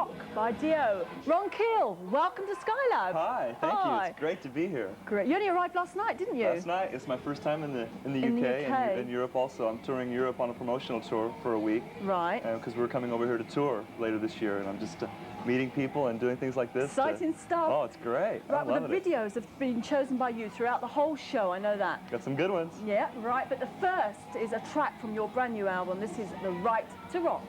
Rock by Dio. Ron Keel, welcome to Skylab. Hi, thank you. It's great to be here. Great. You only arrived last night, didn't you? Last night. It's my first time in the UK, and in Europe also. I'm touring Europe on a promotional tour for a week. Right. Because we're coming over here to tour later this year, and I'm just meeting people and doing things like this. Exciting stuff. Oh, it's great. Right, well, the videos have been chosen by you throughout the whole show, I know that. Got some good ones. Yeah, right, but the first is a track from your brand new album. This is The Right to Rock.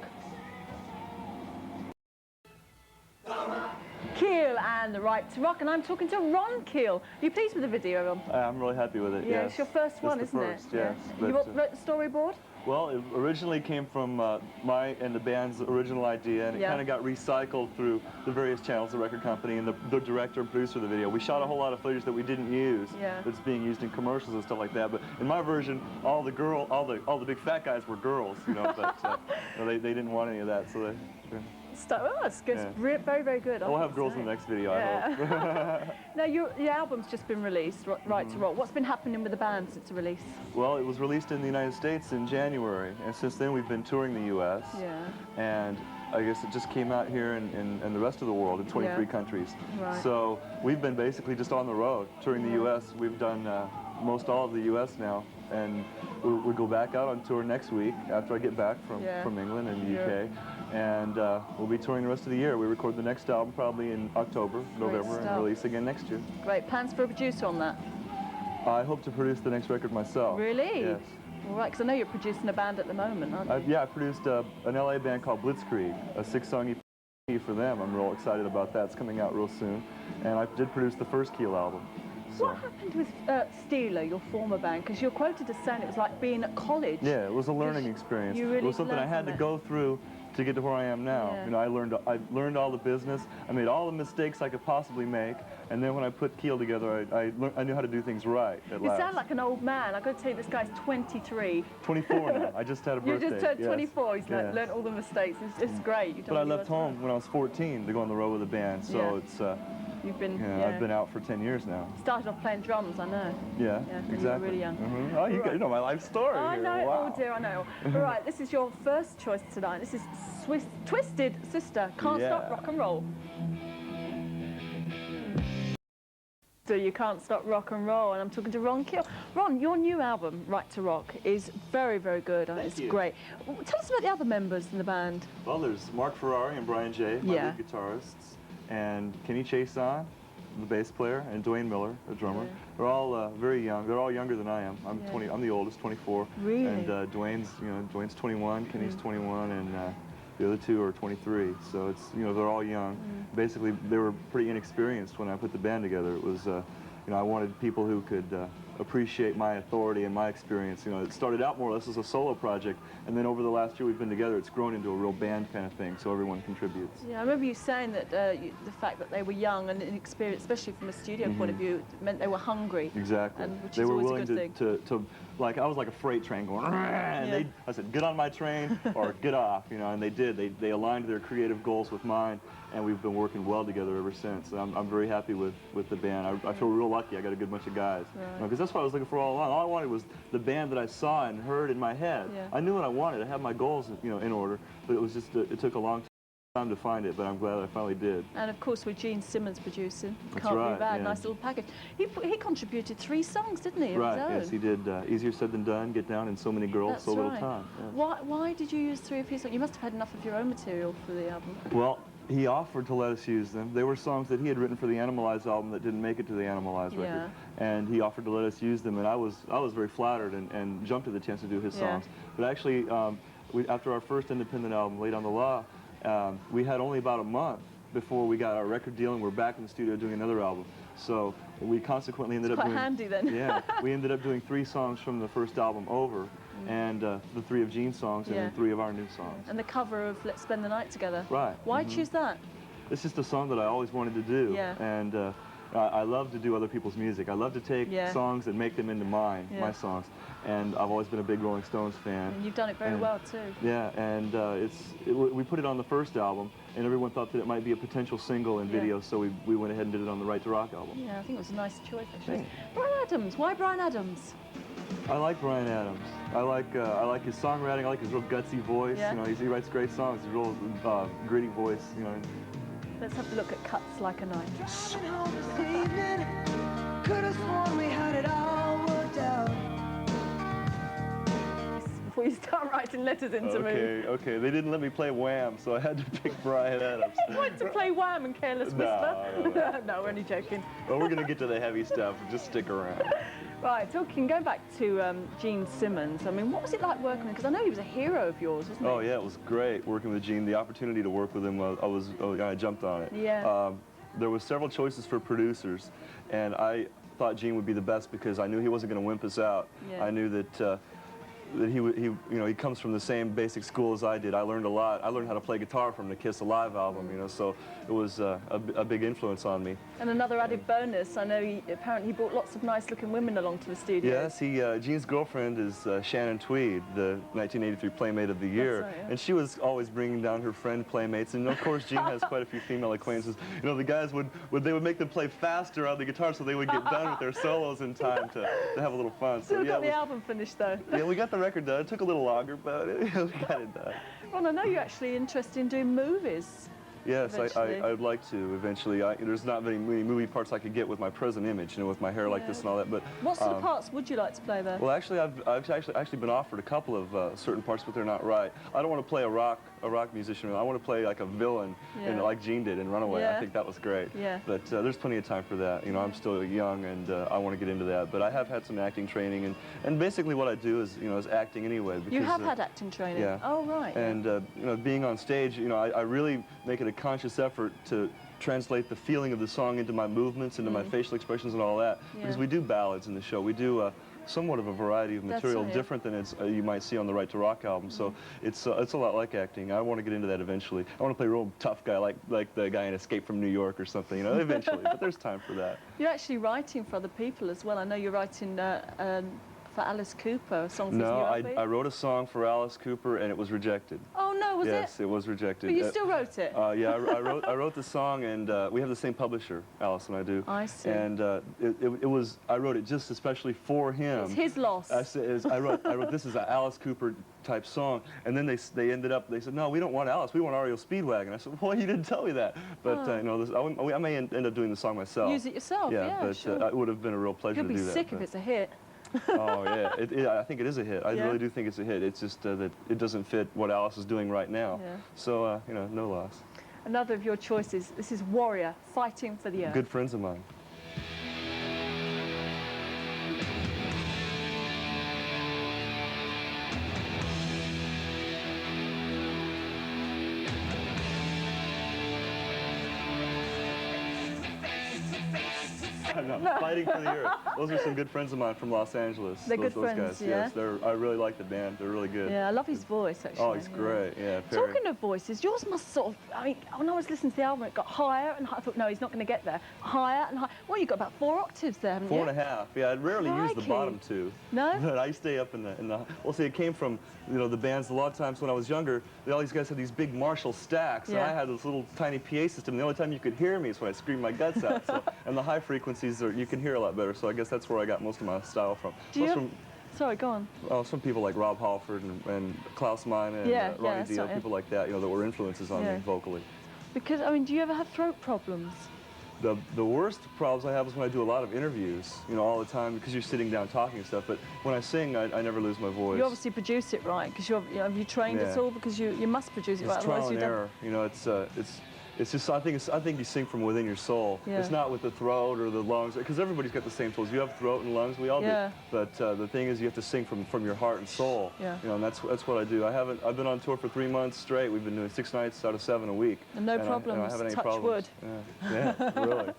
Keel and The Right to Rock, and I'm talking to Ron Keel. Are you pleased with the video, Ron? I'm really happy with it, yeah. It's your first one, isn't it? Yes. You wrote the storyboard? Well, it originally came from my and the band's original idea, and it kind of got recycled through the various channels, the record company, and the director and producer of the video. We shot a whole lot of footage that we didn't use, that's being used in commercials and stuff like that. But in my version, all the big fat guys were girls, you know. But they didn't want any of that, so they. Oh, it's good. Yeah. Very, very good. We'll have girls in the next video, I hope. Now, your album's just been released, Right to Rock. What's been happening with the band since the release? Well, it was released in the United States in January, and since then we've been touring the U.S. And I guess it just came out here in the rest of the world in 23 countries. Right. So we've been basically just on the road touring the U.S. We've done most all of the U.S. now, and we'll go back out on tour next week after I get back from England and the UK. And we'll be touring the rest of the year. We record the next album probably in October, November, and release again next year. Great. Plans for a producer on that? I hope to produce the next record myself. Really? Yes. All right, because I know you're producing a band at the moment, aren't you? I produced an LA band called Blitzkrieg, a 6-song EP for them. I'm real excited about that. It's coming out real soon. And I did produce the first Keel album. So. What happened with Steeler, your former band? Because you're quoted as saying it was like being at college. Yeah, it was a learning experience. It was something I had to go through to get to where I am now. You know, I learned all the business. I made all the mistakes I could possibly make, and then when I put Keel together, I knew how to do things right at last. You sound like an old man. I've got to tell you, this guy's 23. 24 now. I just had a birthday. You just turned 24. He's learned all the mistakes. It's great. But I left home when I was 14 to go on the road with a band, so it's. You've been, I've been out for 10 years now. Started off playing drums, I know. Yeah, exactly. You were really young. Oh, you know my life story. I know. Wow. Oh dear, I know. All right, this is your first choice tonight. This is Twisted Sister, Can't Stop Rock and Roll. So you can't stop rock and roll, and I'm talking to Ron Keel. Ron, your new album, Right to Rock, is very, very good. It's great. Tell us about the other members in the band. Well, there's Mark Ferrari and Brian J, my lead guitarists, and Kenny Chason, the bass player, and Dwayne Miller, the drummer. They're all very young. They're all younger than I am. I'm 20. I'm the oldest, 24. Really? And Dwayne's 21, Kenny's 21, and the other two are 23. So it's they're all young. Basically, they were pretty inexperienced when I put the band together. It was I wanted people who could appreciate my authority and my experience. It started out more or less as a solo project, and then over the last year we've been together, it's grown into a real band kind of thing, so everyone contributes. Yeah, I remember you saying that the fact that they were young and inexperienced, especially from a studio point of view, meant they were hungry. Exactly. Which is always a good thing. To like, I was like a freight train going, and I said, get on my train or get off, and they did. They aligned their creative goals with mine, and we've been working well together ever since. I'm very happy with the band. I feel real lucky. I got a good bunch of guys. Because that's what I was looking for all along. All I wanted was the band that I saw and heard in my head. I knew what I wanted. I had my goals, in order, but it was just it took a long time to find it, but I'm glad I finally did. And of course, with Gene Simmons producing, That's Can't right, Be Bad, nice little package. He contributed 3 songs, didn't he? Right, yes, he did. Easier Said Than Done, Get Down, and So Many Girls, So Little Time. Yeah. Why did you use 3 of his songs? You must have had enough of your own material for the album. Well, he offered to let us use them. They were songs that he had written for the Animalize album that didn't make it to the Animalize record, and he offered to let us use them, and I was very flattered and jumped at the chance to do his songs. But actually, after our first independent album, Late on the Law, we had only about a month before we got our record deal, and we're back in the studio doing another album. So we consequently ended up doing... quite handy then. We ended up doing 3 songs from the first album over, and the 3 of Gene's songs, and then 3 of our new songs. And the cover of Let's Spend the Night Together. Right. Why choose that? It's just a song that I always wanted to do, and I love to do other people's music. I love to take songs and make them into my songs. And I've always been a big Rolling Stones fan. And you've done it very well too. Yeah, and we put it on the first album, and everyone thought that it might be a potential single and video, so we went ahead and did it on the Right to Rock album. Yeah, I think it was a nice choice actually. Brian Adams, why Brian Adams? I like Bryan Adams. I like his songwriting. I like his real gutsy voice. Yeah. You know, he writes great songs. His real gritty voice. You know. Let's have a look at Cuts Like a Knife. Driving home this evening, could have sworn we had it all worked out. Before you start writing letters into me. Okay. They didn't let me play Wham, so I had to pick Bryan Adams. You wanted to play Wham and Careless Whisper? No. No, we're only joking. Well, we're gonna get to the heavy stuff. Just stick around. Right, going back to Gene Simmons, I mean, what was it like working with him? Because I know he was a hero of yours, wasn't he? Oh yeah, it was great working with Gene. The opportunity to work with him, I jumped on it. Yeah. There was several choices for producers, and I thought Gene would be the best because I knew he wasn't going to wimp us out. Yeah. I knew that he comes from the same basic school as I did. I learned a lot. I learned how to play guitar from the Kiss Alive album, you know, so it was a big influence on me. And another added bonus, I know apparently he brought lots of nice-looking women along to the studio. Yes, Gene's girlfriend is Shannon Tweed, the 1983 Playmate of the Year, That's right, yeah. and she was always bringing down her friend playmates, and of course Gene has quite a few female acquaintances. You know, the guys would make them play faster on the guitar so they would get done with their solos in time to have a little fun. Still yeah, got the album finished, though. Yeah, we got the record done. It took a little longer, but we got it done. Ron, I know you're actually interested in doing movies. Yes, Eventually. I'd like to eventually. There's not many movie parts I could get with my present image, you know, with my hair like this and all that. But What sort of parts would you like to play there? well, actually, I've actually been offered a couple of certain parts, but they're not right. I don't want to play a rock musician. I want to play like a villain, Yeah. like Gene did in Runaway. Yeah. I think that was great. Yeah. But there's plenty of time for that. You know, I'm still young, and I want to get into that. But I have had some acting training, and basically what I do is, is acting anyway. Because, You have had acting training? Yeah. Oh, right. And being on stage, I really make it a conscious effort to translate the feeling of the song into my movements, into my facial expressions and all that. Because we do ballads in the show. We do somewhat of a variety of material, right, yeah. different than you might see on the Right to Rock album. So it's a lot like acting. I want to get into that eventually. I want to play a real tough guy, like the guy in Escape from New York or something, eventually. But there's time for that. You're actually writing for other people as well. I know you're writing for Alice Cooper, a song for his new No, LP. I wrote a song for Alice Cooper, and it was rejected. Oh, no, was it? Yes, it was rejected. But you still wrote it? Yeah, I wrote the song, and we have the same publisher, Alice and I do. I see. And I wrote it just especially for him. It's his loss. I wrote this is an Alice Cooper type song, and then they said, no, we don't want Alice, we want REO Speedwagon. I said, well, you didn't tell me that. But I may end up doing the song myself. Use it yourself, yeah, but sure. it would have been a real pleasure You'll to be do that. sick if it's a hit. Oh yeah, I think it is a hit. I Yeah. really do think it's a hit. It's just that it doesn't fit what Alice is doing right now. Yeah. So no loss. Another of your choices. This is Warrior, Fighting for the Earth. Good friends of mine. No, Fighting for the Earth. Those are some good friends of mine from Los Angeles. They're good those friends, guys. yeah? Yes, I really like the band. They're really good. Yeah, I love his voice, actually. Oh, he's great. Yeah. Perry. Talking of voices, yours must sort of, I mean, when I was listening to the album, it got higher and higher. I thought, no, he's not going to get there. Higher and higher. Well, you've got about 4 octaves there, haven't you? 4.5. Yeah, I rarely use the Crikey. bottom 2. No? But I stay up in the. Well, see, it came from the bands. A lot of times when I was younger, all these guys had these big Marshall stacks, and Yeah. I had this little tiny PA system. The only time you could hear me is when I screamed my guts out. So, and the high frequencies you can hear a lot better. So I guess that's where I got most of my style from. Do you Most have- Sorry, go on. some people like Rob Halford and Klaus Meine and Yeah, Ronnie that's Dio, right, yeah. people like that, that were influences on Yeah. me vocally. Because, I mean, do you ever have throat problems? The worst problems I have is when I do a lot of interviews, all the time, because you're sitting down talking and stuff. But when I sing, I never lose my voice. You obviously produce it right, because have you trained at Yeah. all? Because you must produce it right, It's otherwise trial you and don't. error. It's just I think you sing from within your soul. Yeah. It's not with the throat or the lungs, because everybody's got the same tools. You have throat and lungs, we all Yeah. do. But the thing is, you have to sing from your heart and soul. Yeah. And that's what I do. I've been on tour for 3 months straight. We've been doing 6 nights out of 7 a week. And no I problems, haven't any touch problems. Yeah, really.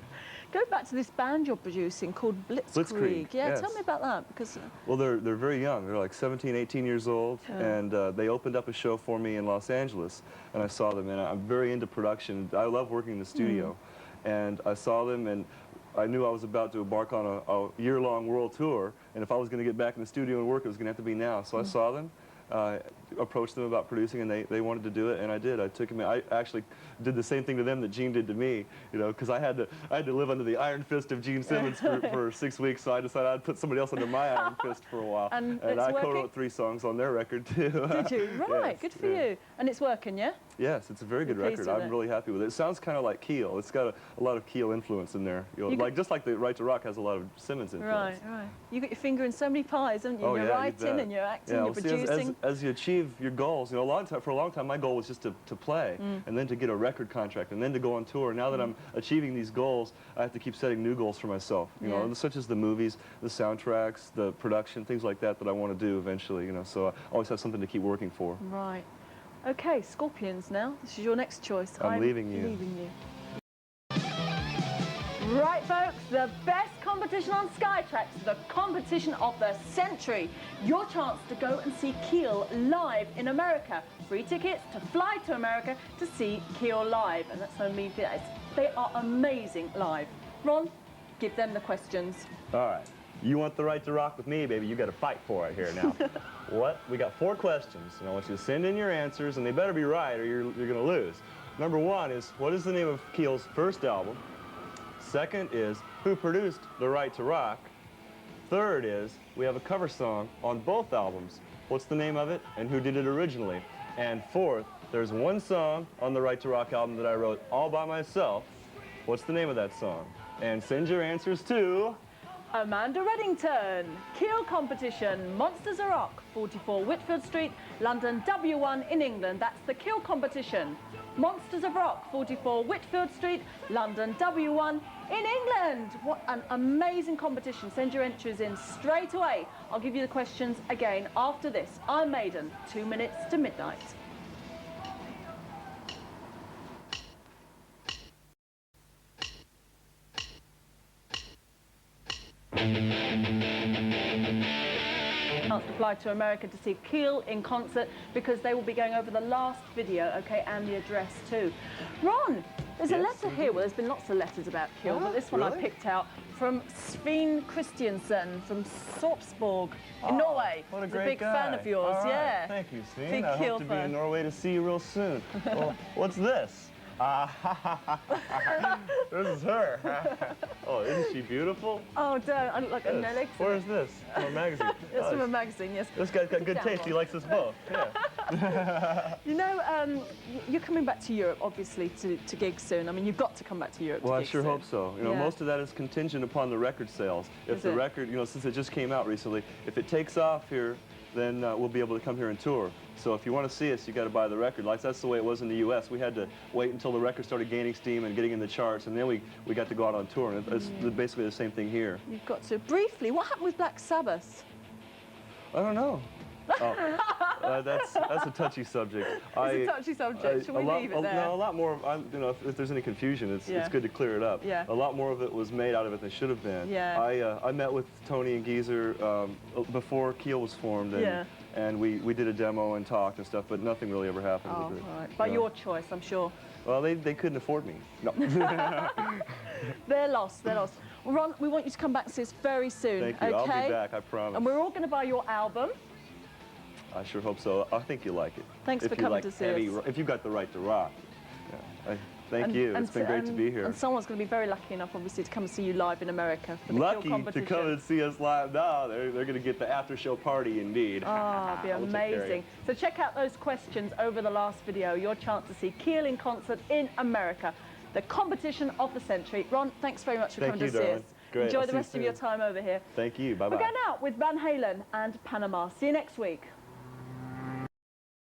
Go back to this band you're producing called Blitzkrieg. Blitzkrieg, Yeah, yes. tell me about that, because... Well, they're very young. They're like 17, 18 years old, and they opened up a show for me in Los Angeles, and I saw them, and I'm very into production. I love working in the studio, and I saw them, and I knew I was about to embark on a year-long world tour, and if I was going to get back in the studio and work, it was going to have to be now. So I saw them. approached them about producing, and they wanted to do it, and I did. I took them in. I actually did the same thing to them that Gene did to me, you know, because I had to live under the iron fist of Gene Simmons for 6 weeks, so I decided I'd put somebody else under my iron fist for a while. And I co-wrote 3 songs on their record, too. Did you? Right, Yes, good for you. And it's working, yeah? Yes, it's a very good You're pleased record. with I'm it? really happy with it. It sounds kind of like Keel. It's got a lot of Keel influence in there. You know, just like the Right to Rock has a lot of Simmons influence. Right, right. You got your finger in so many pies, haven't you? Oh, you're yeah, writing and you're acting, yeah, you're well, see, producing. as you achieve your goals, you know, for a long time, my goal was just to play, and then to get a record contract, and then to go on tour. Now that I'm achieving these goals, I have to keep setting new goals for myself. You know, such as the movies, the soundtracks, the production, things like that I want to do eventually. You know, so I always have something to keep working for. Right. Okay, Scorpions now. This is your next choice. I'm leaving you. Leaving you. Right, folks, the best competition on Skytrax, the competition of the century. Your chance to go and see Keel live in America. Free tickets to fly to America to see Keel live, and that's only they are amazing live. Ron, give them the questions. All right. You want the right to rock with me, baby? You got to fight for it here now. What? We got 4 questions, and I want you to send in your answers, and they better be right, or you're going to lose. Number 1 is, what is the name of Keel's first album? Second is, who produced The Right to Rock? Third is, we have a cover song on both albums. What's the name of it, and who did it originally? And fourth, there's one song on the Right to Rock album that I wrote all by myself. What's the name of that song? And send your answers to... Amanda Reddington, Keel Competition, Monsters of Rock, 44 Whitfield Street, London W1 in England. That's the Keel Competition. Monsters of Rock, 44 Whitfield Street, London W1 in England. What an amazing competition. Send your entries in straight away. I'll give you the questions again after this. I'm Maiden, 2 minutes to midnight. Chance to fly to America to see Keel in concert because they will be going over the last video, okay, and the address too. Ron, there's a letter here. Well, there's been lots of letters about Keel, but this one I picked out from Svein Christiansen from Sarpsborg in Norway. What a He's great a big guy. fan of yours, All right. yeah. Thank you, Svein. Big I Keel hope to be fan. in Norway to see you real soon. Well, what's this? This is her. Oh, isn't she beautiful? Oh, don't. I look like a Nelix. Where is this? From a magazine. It's from a magazine, yes. This guy's got good Down taste. He one. likes us both. Yeah. You know, you're coming back to Europe, obviously, to gig soon. I mean, you've got to come back to Europe Well, to I gig sure soon. hope so. You know, Yeah. most of that is contingent upon the record sales. If Is the it? record, you know, since it just came out recently, if it takes off here, then we'll be able to come here and tour. So if you want to see us, you got to buy the record. Like that's the way it was in the U.S. We had to wait until the record started gaining steam and getting in the charts, and then we got to go out on tour. And it's basically the same thing here. You've got to. Briefly, what happened with Black Sabbath? I don't know. Oh, that's a touchy subject. It's a touchy subject. Should we leave it there? No, a lot more. You know, if there's any confusion, it's good to clear it up. Yeah. A lot more of it was made out of it than should have been. Yeah. I met with Tony and Geezer before Keel was formed, and we did a demo and talked and stuff, but nothing really ever happened Oh, with it. all right. By your choice, I'm sure. Well, they couldn't afford me. No. They're lost. They're lost. Well, Ron, we want you to come back to see us very soon. Thank you. Okay? I'll be back. I promise. And we're all going to buy your album. I sure hope so. I think you'll like it. Thanks for coming to see us. If you got the right to rock. Yeah. Thank you. It's been great to be here. And someone's going to be very lucky enough, obviously, to come and see you live in America for the Keel Lucky Competition. to come and see us live now. They're going to get the after show party indeed. Oh, it'd be We'll take care of you. amazing. So check out those questions over the last video. Your chance to see Keel in concert in America. The competition of the century. Ron, thanks very much for coming to see us. Great. Enjoy I'll the see you rest of your soon. time over here. Thank you. Bye-bye. We're going out with Van Halen and Panama. See you next week.